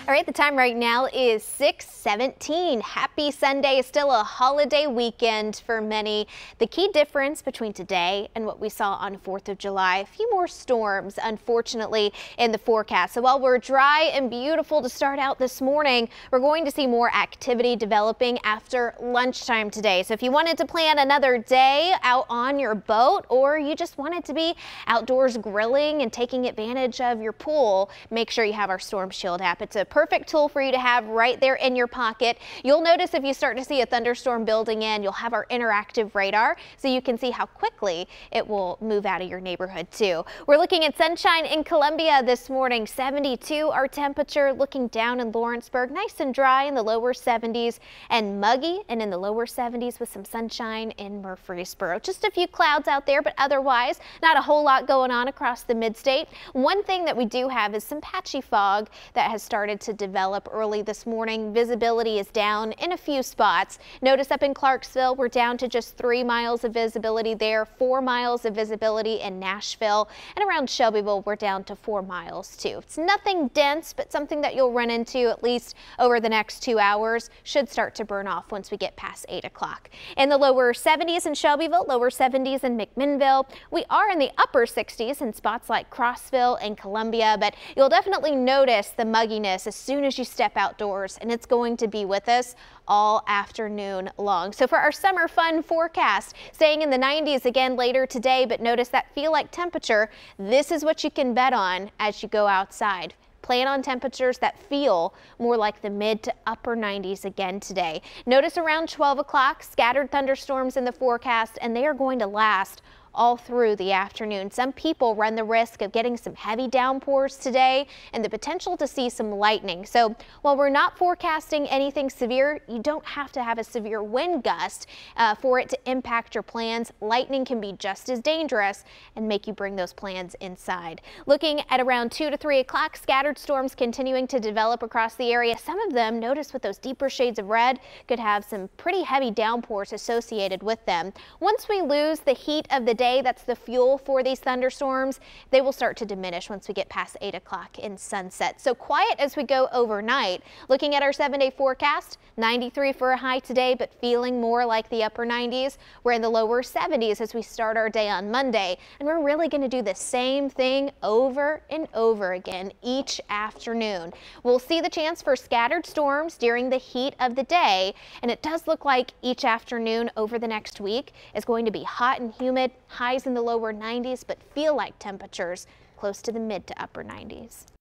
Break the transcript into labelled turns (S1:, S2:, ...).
S1: All right, the time right now is 6:17. Happy Sunday. Still a holiday weekend for many. The key difference between today and what we saw on 4th of July, a few more storms, unfortunately, in the forecast. So while we're dry and beautiful to start out this morning, we're going to see more activity developing after lunchtime today. So if you wanted to plan another day out on your boat, or you just wanted to be outdoors grilling and taking advantage of your pool, make sure you have our Storm Shield app. It's a perfect tool for you to have right there in your pocket. You'll notice if you start to see a thunderstorm building in, you'll have our interactive radar so you can see how quickly it will move out of your neighborhood too. We're looking at sunshine in Columbia this morning, 72 our temperature, looking down in Lawrenceburg, nice and dry in the lower 70s and muggy and in the lower 70s with some sunshine in Murfreesboro. Just a few clouds out there, but otherwise not a whole lot going on across the mid-state. One thing that we do have is some patchy fog that has started to develop early this morning. Visibility is down in a few spots. Notice up in Clarksville, we're down to just 3 miles of visibility there, 4 miles of visibility in Nashville, and around Shelbyville, we're down to 4 miles too. It's nothing dense, but something that you'll run into at least over the next 2 hours. Should start to burn off once we get past 8 o'clock. In the lower 70s in Shelbyville, lower 70s in McMinnville. We are in the upper 60s in spots like Crossville and Columbia, but you'll definitely notice the mugginess as soon as you step outdoors, and it's going to be with us all afternoon long. So for our summer fun forecast, staying in the 90s again later today, but notice that feel-like temperature. This is what you can bet on as you go outside. Plan on temperatures that feel more like the mid to upper 90s again today. Notice around 12 o'clock, scattered thunderstorms in the forecast, and they are going to last all through the afternoon. Some people run the risk of getting some heavy downpours today and the potential to see some lightning. So while we're not forecasting anything severe, you don't have to have a severe wind gust for it to impact your plans. Lightning can be just as dangerous and make you bring those plans inside. Looking at around 2 to 3 o'clock, scattered storms continuing to develop across the area. Some of them, notice with those deeper shades of red, could have some pretty heavy downpours associated with them. Once we lose the heat of the day, that's the fuel for these thunderstorms, they will start to diminish once we get past 8 o'clock in sunset. So quiet as we go overnight. Looking at our 7-day forecast, 93 for a high today, but feeling more like the upper 90s. We're in the lower 70s as we start our day on Monday, and we're really going to do the same thing over and over again each afternoon. We'll see the chance for scattered storms during the heat of the day, and it does look like each afternoon over the next week is going to be hot and humid, highs in the lower 90s, but feel like temperatures close to the mid to upper 90s.